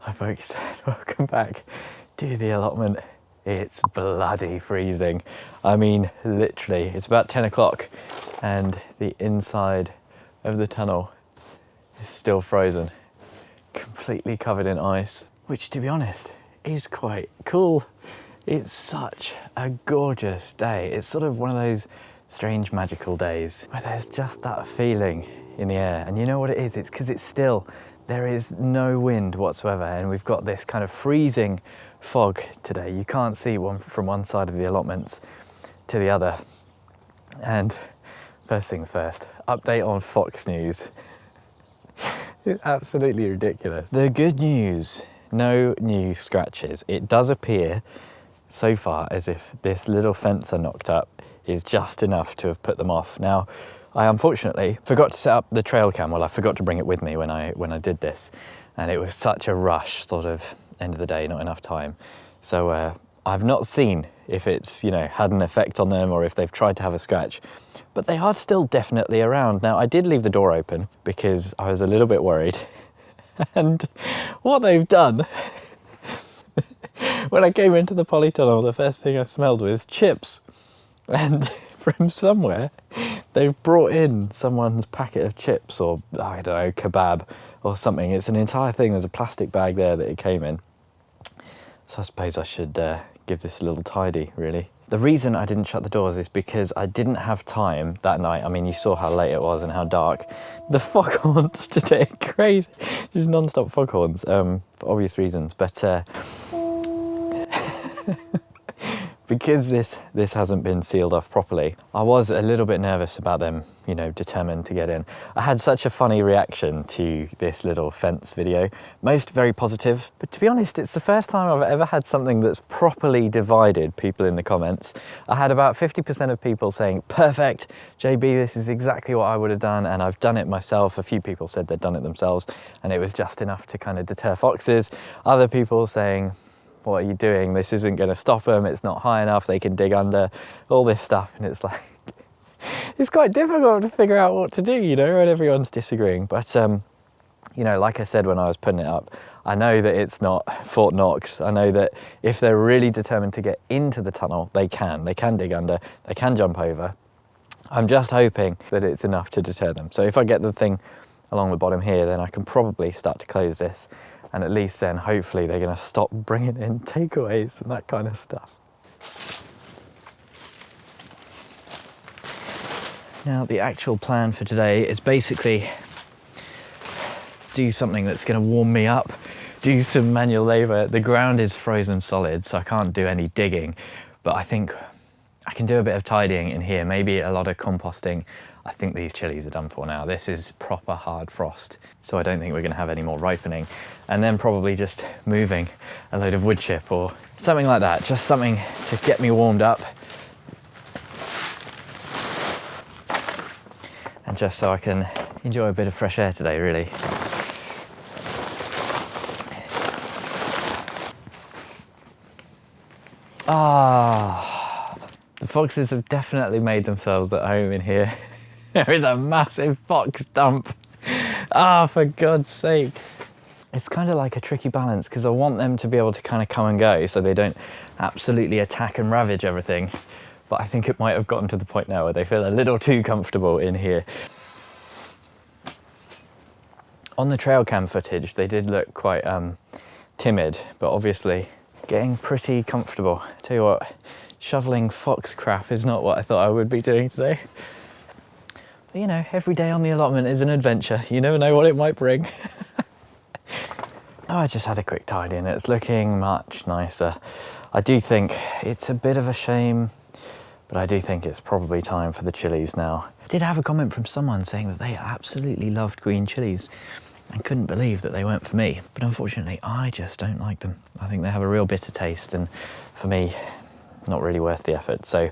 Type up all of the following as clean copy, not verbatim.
Hi folks, welcome back to the allotment. It's bloody freezing. I mean, literally, it's about 10 o'clock and the inside of the tunnel is still frozen, completely covered in ice, which to be honest is quite cool. It's such a gorgeous day. It's sort of one of those strange magical days where there's just that feeling in the air. And you know what it is? It's because it's still. There is no wind whatsoever, and we've got this kind of freezing fog today. You can't see one from one side of the allotments to the other. And first things first, update on Fox News. It's absolutely ridiculous. The good news, no new scratches. It does appear so far as if this little fence I knocked up is just enough to have put them off. Now, I unfortunately forgot to set up the trail cam. Well, I forgot to bring it with me when I did this, and it was such a rush, sort of end of the day, not enough time. So I've not seen if it's, you know, had an effect on them or if they've tried to have a scratch, but they are still definitely around. Now, I did leave the door open because I was a little bit worried, and what they've done, when I came into the polytunnel, the first thing I smelled was chips, and from somewhere they've brought in someone's packet of chips, or I don't know, kebab or something. It's an entire thing. There's a plastic bag there that it came in. So I suppose I should give this a little tidy, really. The reason I didn't shut the doors is because I didn't have time that night. I mean, you saw how late it was and how dark. The foghorns today, crazy, just non-stop foghorns, for obvious reasons. But because this hasn't been sealed off properly, I was a little bit nervous about them, you know, determined to get in. I had such a funny reaction to this little fence video. Most very positive, but to be honest, it's the first time I've ever had something that's properly divided people in the comments. I had about 50% of people saying, perfect, JB, this is exactly what I would have done, and I've done it myself. A few people said they'd done it themselves, and it was just enough to kind of deter foxes. Other people saying, what are you doing? This isn't going to stop them. It's not high enough. They can dig under, all this stuff. And it's like, it's quite difficult to figure out what to do, you know, and everyone's disagreeing. But, you know, like I said when I was putting it up, I know that it's not Fort Knox. I know that if they're really determined to get into the tunnel, they can dig under, they can jump over. I'm just hoping that it's enough to deter them. So if I get the thing along the bottom here, then I can probably start to close this. And at least then, hopefully, they're going to stop bringing in takeaways and that kind of stuff. Now, the actual plan for today is basically do something that's going to warm me up, do some manual labour. The ground is frozen solid, so I can't do any digging, but I think I can do a bit of tidying in here, maybe a lot of composting. I think these chilies are done for now. This is proper hard frost, so I don't think we're going to have any more ripening. And then probably just moving a load of wood chip or something like that, just something to get me warmed up. And just so I can enjoy a bit of fresh air today, really. The foxes have definitely made themselves at home in here. There is a massive fox dump. For God's sake. It's kind of like a tricky balance because I want them to be able to kind of come and go so they don't absolutely attack and ravage everything. But I think it might have gotten to the point now where they feel a little too comfortable in here. On the trail cam footage, they did look quite timid, but obviously getting pretty comfortable. I tell you what, shoveling fox crap is not what I thought I would be doing today. But you know, every day on the allotment is an adventure. You never know what it might bring. I just had a quick tidy and it's looking much nicer. I do think it's a bit of a shame, but I do think it's probably time for the chilies now. I did have a comment from someone saying that they absolutely loved green chilies and couldn't believe that they weren't for me. But unfortunately, I just don't like them. I think they have a real bitter taste, and for me, not really worth the effort. So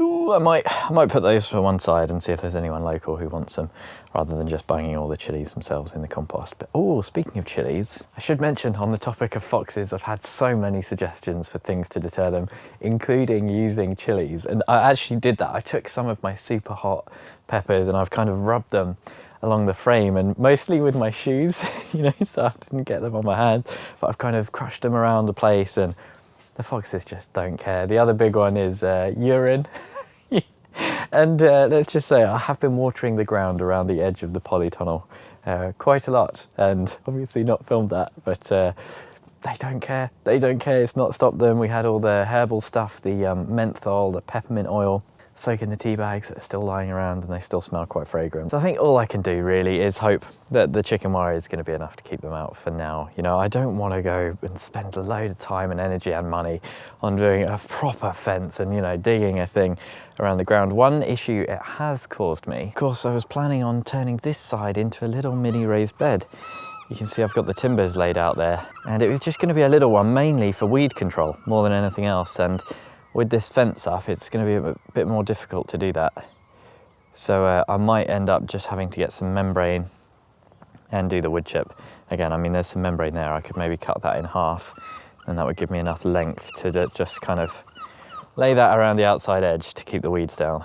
I might put those for one side and see if there's anyone local who wants them, rather than just banging all the chilies themselves in the compost. But speaking of chilies, I should mention on the topic of foxes, I've had so many suggestions for things to deter them, including using chilies. And I actually did that. I took some of my super hot peppers and I've kind of rubbed them along the frame, and mostly with my shoes, you know, so I didn't get them on my hand, but I've kind of crushed them around the place, and the foxes just don't care. The other big one is urine. And let's just say I have been watering the ground around the edge of the polytunnel quite a lot, and obviously not filmed that, but they don't care. They don't care. It's not stopped them. We had all the herbal stuff, the menthol, the peppermint oil, soak in the tea bags that are still lying around, and they still smell quite fragrant. So I think all I can do really is hope that the chicken wire is going to be enough to keep them out for now. You know, I don't want to go and spend a load of time and energy and money on doing a proper fence and, you know, digging a thing around the ground. One issue it has caused me, of course, I was planning on turning this side into a little mini raised bed. You can see I've got the timbers laid out there, and it was just going to be a little one, mainly for weed control more than anything else. And with this fence up, it's going to be a bit more difficult to do that. So I might end up just having to get some membrane and do the wood chip. Again, I mean, there's some membrane there. I could maybe cut that in half, and that would give me enough length to just kind of lay that around the outside edge to keep the weeds down.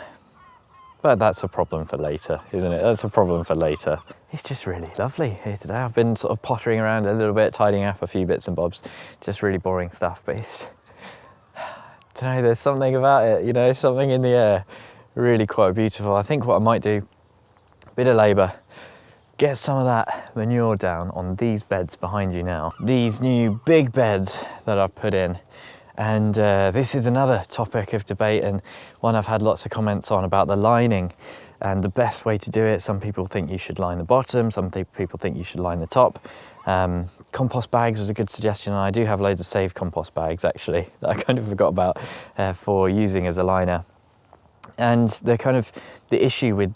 But that's a problem for later, isn't it? That's a problem for later. It's just really lovely here today. I've been sort of pottering around a little bit, tidying up a few bits and bobs, just really boring stuff, but it's, I don't know, there's something about it, you know, something in the air, really quite beautiful. I think what I might do, bit of labour, get some of that manure down on these beds behind you now. These new big beds that I've put in. And this is another topic of debate, and one I've had lots of comments on about the lining and the best way to do it. Some people think you should line the bottom, some people think you should line the top. Compost bags was a good suggestion, and I do have loads of saved compost bags actually that I kind of forgot about for using as a liner. And the issue with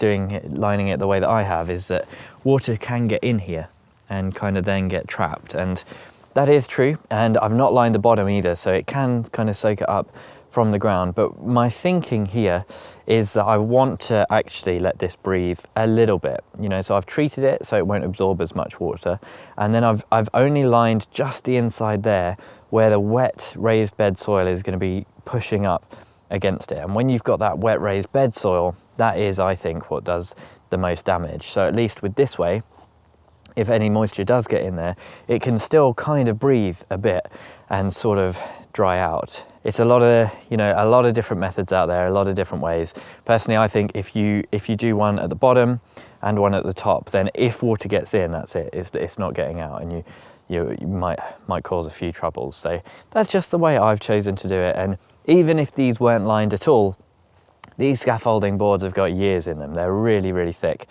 lining it the way that I have is that water can get in here and kind of then get trapped, and that is true. And I've not lined the bottom either, so it can kind of soak it up from the ground. But my thinking here is that I want to actually let this breathe a little bit, you know, so I've treated it so it won't absorb as much water, and then I've only lined just the inside there where the wet raised bed soil is going to be pushing up against it. And when you've got that wet raised bed soil, that is, I think, what does the most damage. So at least with this way, if any moisture does get in there, it can still kind of breathe a bit and sort of dry out. It's a lot of different methods out there, a lot of different ways. Personally, I think if you do one at the bottom and one at the top, then if water gets in, that's it. It's not getting out, and you might cause a few troubles. So that's just the way I've chosen to do it. And even if these weren't lined at all, these scaffolding boards have got years in them. They're really, really thick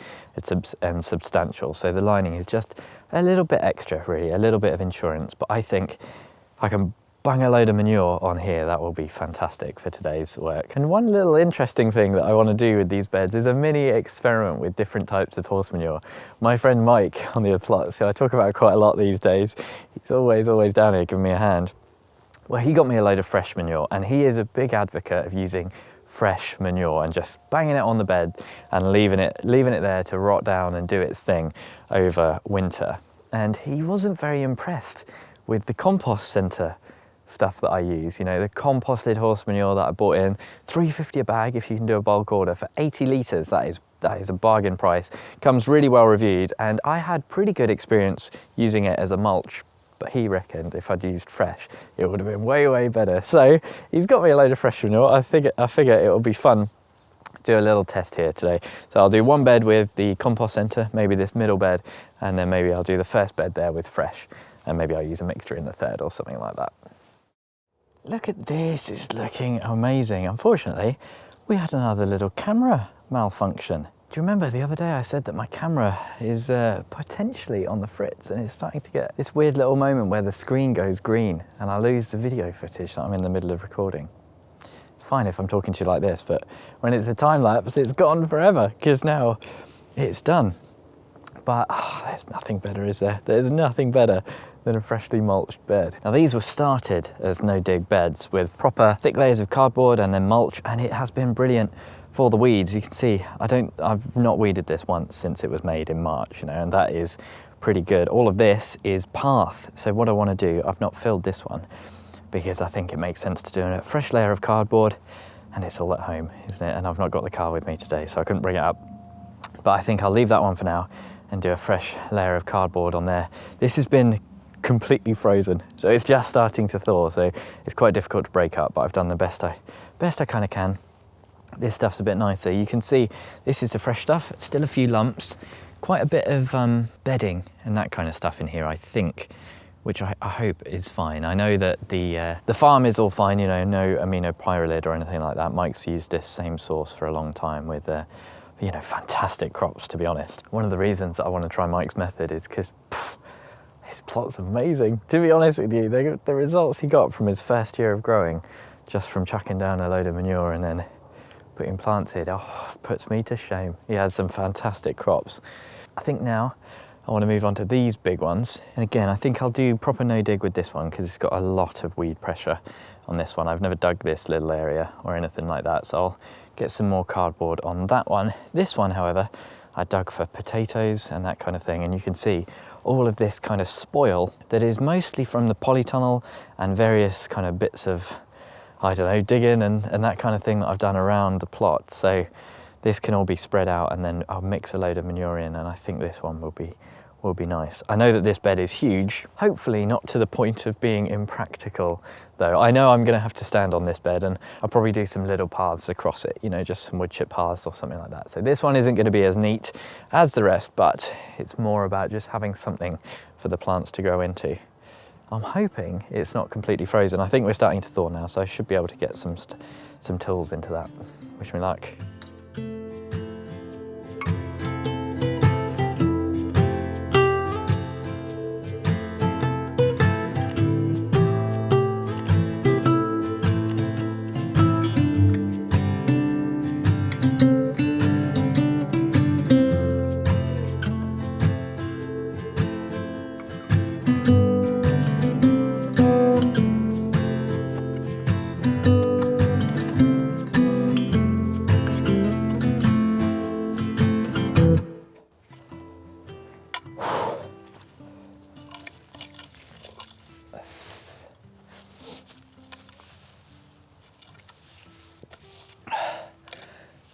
and substantial. So the lining is just a little bit extra, really, a little bit of insurance. But I think if I can bang a load of manure on here, that will be fantastic for today's work. And one little interesting thing that I want to do with these beds is a mini experiment with different types of horse manure. My friend Mike on the plot, so I talk about it quite a lot these days. He's always down here giving me a hand. Well, he got me a load of fresh manure, and he is a big advocate of using fresh manure and just banging it on the bed and leaving it there to rot down and do its thing over winter. And he wasn't very impressed with the compost centre stuff that I use, you know, the composted horse manure that I bought in, $3.50 a bag if you can do a bulk order for 80 litres. That is a bargain price. Comes really well reviewed, and I had pretty good experience using it as a mulch. But he reckoned if I'd used fresh, it would have been way, way better. So he's got me a load of fresh manure. I figure it will be fun to do a little test here today. So I'll do one bed with the compost centre, maybe this middle bed, and then maybe I'll do the first bed there with fresh, and maybe I'll use a mixture in the third or something like that. Look at this, it's looking amazing. Unfortunately, we had another little camera malfunction. Do you remember the other day I said that my camera is potentially on the fritz, and it's starting to get this weird little moment where the screen goes green and I lose the video footage that I'm in the middle of recording. It's fine if I'm talking to you like this, but when it's a time lapse, it's gone forever because now it's done. But there's nothing better, is there? There's nothing better than a freshly mulched bed. Now these were started as no-dig beds with proper thick layers of cardboard and then mulch, and it has been brilliant for the weeds. You can see I've not weeded this once since it was made in March, you know, and that is pretty good. All of this is path. So what I want to do, I've not filled this one because I think it makes sense to do a fresh layer of cardboard, and it's all at home, isn't it? And I've not got the car with me today, so I couldn't bring it up. but I think I'll leave that one for now and do a fresh layer of cardboard on there. This has been completely frozen, so it's just starting to thaw, so it's quite difficult to break up, but I've done the best I kind of can. This stuff's a bit nicer. You can see this is the fresh stuff, still a few lumps, quite a bit of bedding and that kind of stuff in here, I think, which I hope is fine. I know that the farm is all fine, you know, no aminopyralid or anything like that. Mike's used this same source for a long time with you know, fantastic crops, to be honest. One of the reasons I want to try Mike's method is because his plot's amazing. To be honest with you, the results he got from his first year of growing, just from chucking down a load of manure and then putting plants in, puts me to shame. He had some fantastic crops. I think now I want to move on to these big ones. And again, I think I'll do proper no dig with this one because it's got a lot of weed pressure on this one. I've never dug this little area or anything like that, so I'll get some more cardboard on that one. This one, however, I dug for potatoes and that kind of thing, and you can see all of this kind of spoil that is mostly from the polytunnel and various kind of bits of, I don't know, digging and that kind of thing that I've done around the plot. So this can all be spread out, and then I'll mix a load of manure in, and I think this one will be nice. I know that this bed is huge, hopefully not to the point of being impractical though. I know I'm going to have to stand on this bed, and I'll probably do some little paths across it, you know, just some wood chip paths or something like that. So this one isn't going to be as neat as the rest, but it's more about just having something for the plants to grow into. I'm hoping it's not completely frozen. I think we're starting to thaw now, so I should be able to get some tools into that. Wish me luck.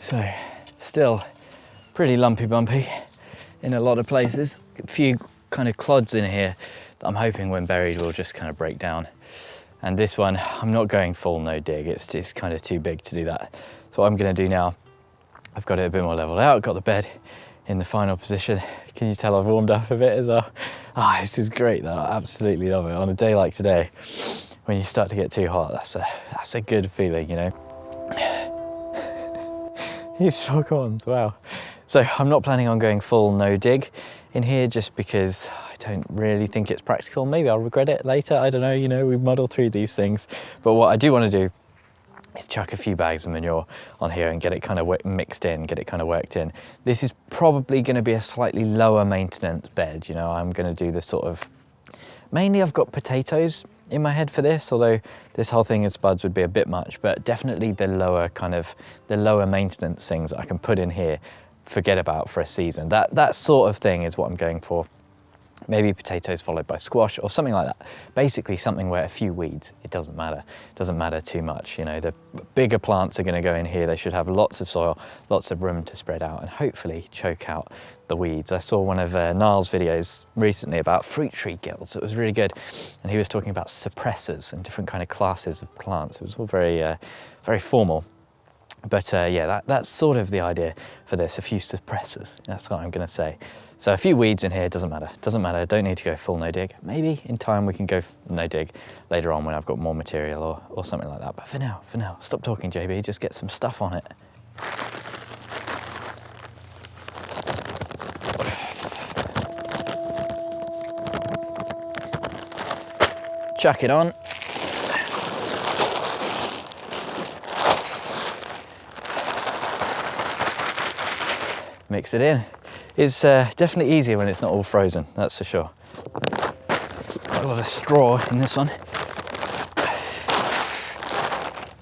So, still pretty lumpy bumpy in a lot of places. A few kind of clods in here that I'm hoping when buried will just kind of break down. And this one, I'm not going full no dig, it's kind of too big to do that. So what I'm going to do now, I've got it a bit more leveled out, got the bed in the final position. Can you tell I've warmed up a bit as well? This is great though, I absolutely love it. On a day like today, when you start to get too hot, that's a good feeling, you know. These foghorns, wow. So I'm not planning on going full no dig in here just because I don't really think it's practical. Maybe I'll regret it later, I don't know, you know, we muddle through these things. But what I do want to do is chuck a few bags of manure on here and get it kind of mixed in, get it kind of worked in. This is probably going to be a slightly lower maintenance bed, you know. I'm going to do the sort of, mainly I've got potatoes in my head for this, although this whole thing as spuds would be a bit much, but definitely the lower maintenance things that I can put in here, forget about for a season. That sort of thing is what I'm going for. Maybe potatoes followed by squash or something like that. Basically something where a few weeds, it doesn't matter too much. You know, the bigger plants are going to go in here. They should have lots of soil, lots of room to spread out and hopefully choke out the weeds. I saw one of Niall's videos recently about fruit tree guilds. It was really good. And he was talking about suppressors and different kind of classes of plants. It was all very, very formal. But yeah, that's sort of the idea for this, a few suppressors. That's what I'm going to say. So a few weeds in here, doesn't matter, don't need to go full no dig. Maybe in time we can go no dig later on when I've got more material or something like that. But for now, stop talking JB, just get some stuff on it. Chuck it on. Mix it in. It's definitely easier when it's not all frozen, that's for sure. Got a lot of straw in this one.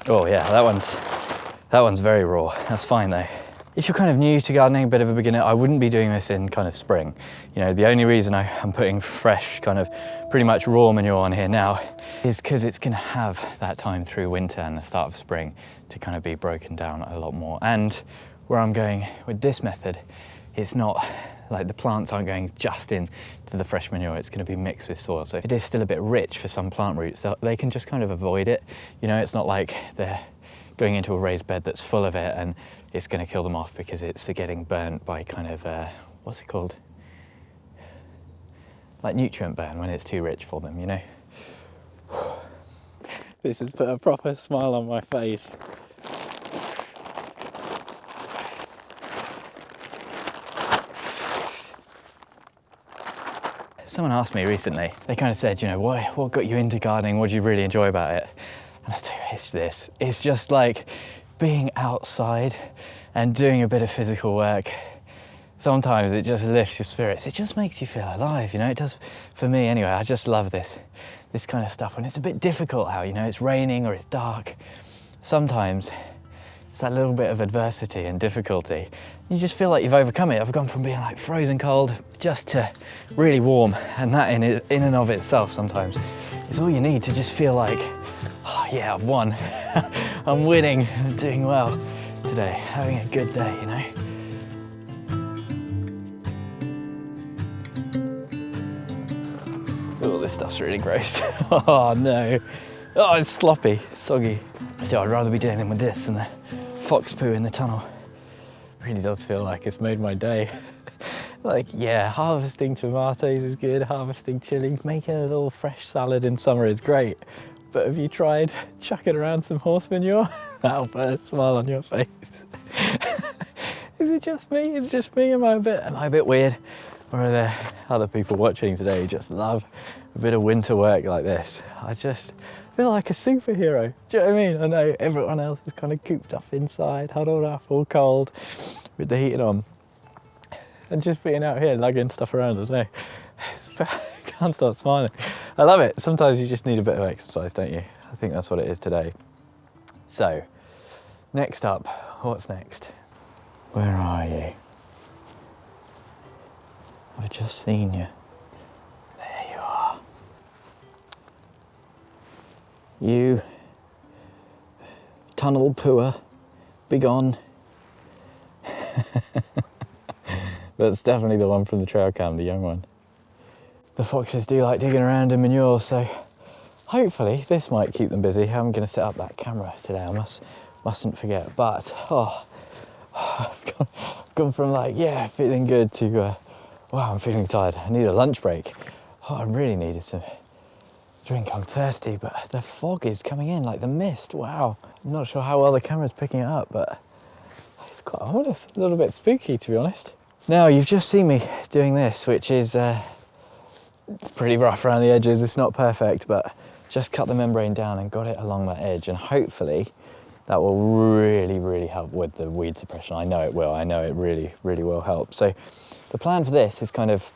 Oh yeah, that one's very raw. That's fine though. If you're kind of new to gardening, a bit of a beginner, I wouldn't be doing this in kind of spring. You know, the only reason I'm putting fresh, kind of pretty much raw manure on here now is because it's going to have that time through winter and the start of spring to kind of be broken down a lot more. And where I'm going with this method it's not like the plants aren't going just in to the fresh manure, it's going to be mixed with soil. So if it is still a bit rich for some plant roots, they can just kind of avoid it. You know, it's not like they're going into a raised bed that's full of it and it's going to kill them off because it's getting burnt by kind of, what's it called? Like nutrient burn when it's too rich for them, you know? This has put a proper smile on my face. Someone asked me recently, they kind of said, you know, what got you into gardening? What do you really enjoy about it? And I tell you, it's this. It's just like being outside and doing a bit of physical work. Sometimes it just lifts your spirits. It just makes you feel alive, you know? It does for me anyway. I just love this kind of stuff when it's a bit difficult out, you know, it's raining or it's dark. Sometimes it's that little bit of adversity and difficulty. You just feel like you've overcome it. I've gone from being like frozen cold just to really warm, and that in and of itself sometimes is all you need to just feel like, oh yeah, I've won. I'm winning, I'm doing well today, having a good day, you know? Oh, this stuff's really gross. Oh no. Oh, it's sloppy, soggy. So I'd rather be dealing with this than the fox poo in the tunnel. Really does feel like it's made my day. Like, yeah, harvesting tomatoes is good, harvesting chili, making a little fresh salad in summer is great. But have you tried chucking around some horse manure? That'll put a smile on your face. Is it just me? It's just me? Am I a bit weird? Or are there other people watching today who just love a bit of winter work like this? I just feel like a superhero. Do you know what I mean? I know everyone else is kind of cooped up inside, huddled up, all cold, with the heating on. And just being out here lugging stuff around, I don't know. I can't stop smiling. I love it. Sometimes you just need a bit of exercise, don't you? I think that's what it is today. So, next up, what's next? Where are you? I've just seen you. There you are. You, tunnel pooer, begone. That's definitely the one from the trail cam, the young one. The foxes do like digging around in manure, so hopefully this might keep them busy. I'm going to set up that camera today, I mustn't forget. But, I've gone from like, yeah, feeling good to, wow, I'm feeling tired. I need a lunch break. Oh, I really needed some drink. I'm thirsty, but the fog is coming in, like the mist. Wow. I'm not sure how well the camera's picking it up, but it's quite honest, a little bit spooky, to be honest. Now, you've just seen me doing this, which is, it's pretty rough around the edges. It's not perfect, but just cut the membrane down and got it along that edge. And hopefully that will really, really help with the weed suppression. I know it will. I know it really, really will help. So the plan for this is kind of,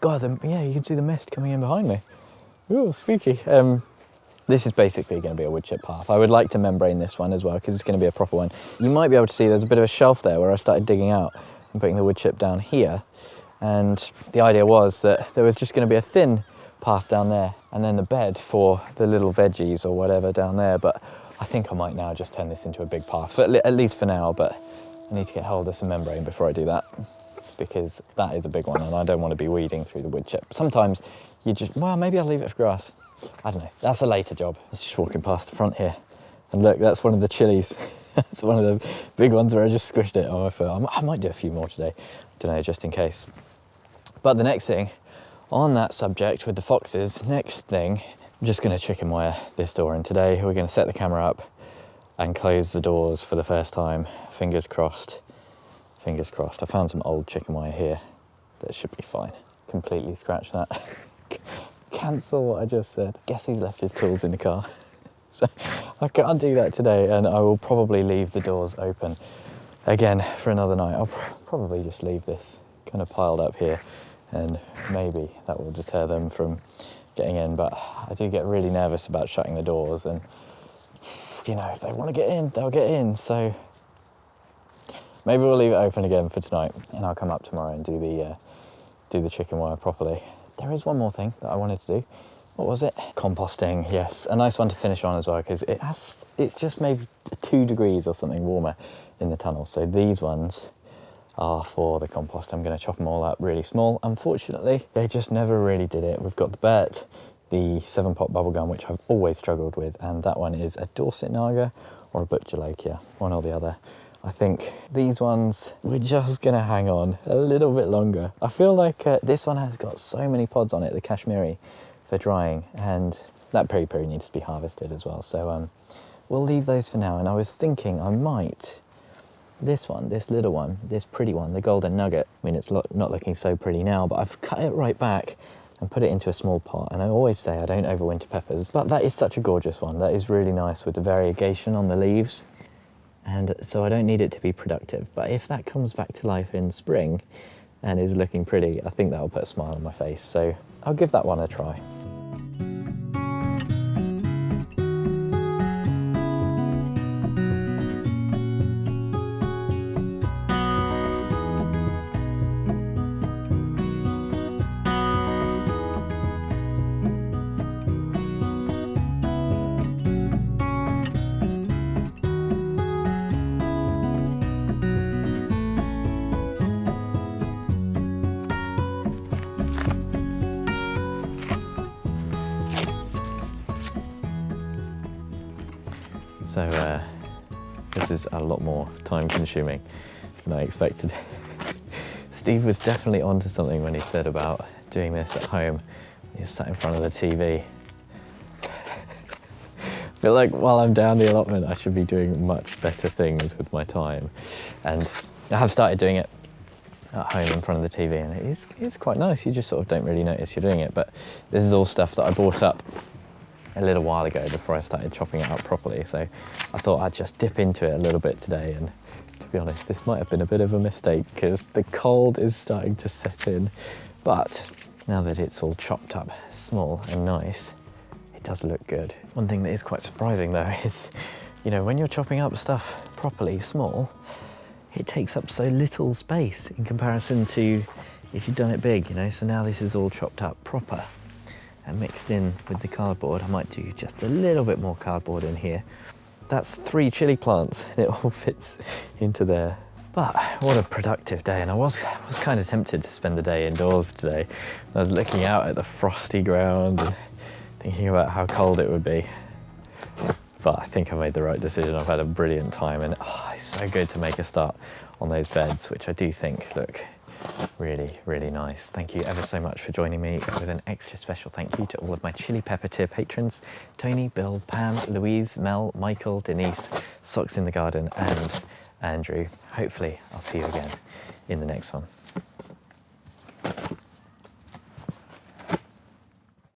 God, yeah, you can see the mist coming in behind me. Ooh, spooky. This is basically going to be a wood chip path. I would like to membrane this one as well because it's going to be a proper one. You might be able to see there's a bit of a shelf there where I started digging out and putting the wood chip down here. And the idea was that there was just going to be a thin path down there and then the bed for the little veggies or whatever down there. But I think I might now just turn this into a big path, at least for now. But I need to get hold of some membrane before I do that, because that is a big one and I don't want to be weeding through the wood chip. Sometimes you just, well, maybe I'll leave it for grass. I don't know, that's a later job. I was just walking past the front here and look, that's one of the chilies. That's one of the big ones where I just squished it on my foot. I might do a few more today, don't know, just in case. But the next thing on that subject with the foxes, next thing, I'm just going to chicken wire this door in today. We're going to set the camera up and close the doors for the first time. Fingers crossed. Fingers crossed. I found some old chicken wire here. That should be fine. Completely scratch that. Cancel what I just said. Guess he's left his tools in the car. So I can't do that today, and I will probably leave the doors open again for another night. I'll probably just leave this kind of piled up here, and maybe that will deter them from getting in. But I do get really nervous about shutting the doors, and you know, if they want to get in, they'll get in. So maybe we'll leave it open again for tonight, and I'll come up tomorrow and do the chicken wire properly. There is one more thing that I wanted to do. What was it? Composting, yes. A nice one to finish on as well, because it's just maybe 2 degrees or something warmer in the tunnel. So these ones are for the compost. I'm going to chop them all up really small. Unfortunately, they just never really did it. We've got the Bet, the 7-pot bubblegum, which I've always struggled with, and that one is a Dorset Naga or a Butcherlakia, one or the other. I think these ones, we're just going to hang on a little bit longer. I feel like this one has got so many pods on it, the Kashmiri, for drying, and that peri-peri needs to be harvested as well. So we'll leave those for now. And I was thinking I might, this one, this little one, this pretty one, the Golden Nugget. I mean, it's not looking so pretty now, but I've cut it right back and put it into a small pot. And I always say I don't overwinter peppers, but that is such a gorgeous one. That is really nice with the variegation on the leaves. And so I don't need it to be productive. But if that comes back to life in spring and is looking pretty, I think that'll put a smile on my face. So I'll give that one a try. So this is a lot more time consuming than I expected. Steve was definitely onto something when he said about doing this at home. He sat in front of the TV. I feel like while I'm down the allotment, I should be doing much better things with my time. And I have started doing it at home in front of the TV, and it's quite nice. You just sort of don't really notice you're doing it. But this is all stuff that I bought up a little while ago before I started chopping it up properly, so I thought I'd just dip into it a little bit today. And to be honest, this might have been a bit of a mistake because the cold is starting to set in, but now that it's all chopped up small and nice, it does look good. One thing that is quite surprising though is, you know, when you're chopping up stuff properly small, it takes up so little space in comparison to if you've done it big, you know. So now this is all chopped up proper and mixed in with the cardboard. I might do just a little bit more cardboard in here. That's 3 chili plants and it all fits into there. But what a productive day. And I was kind of tempted to spend the day indoors today. I was looking out at the frosty ground and thinking about how cold it would be. But I think I made the right decision. I've had a brilliant time, and it's so good to make a start on those beds, which I do think look really, really nice. Thank you ever so much for joining me, with an extra special thank you to all of my Chili Pepper tier patrons: Tony, Bill, Pam, Louise, Mel, Michael, Denise, Socks in the Garden, and Andrew. Hopefully I'll see you again in the next one.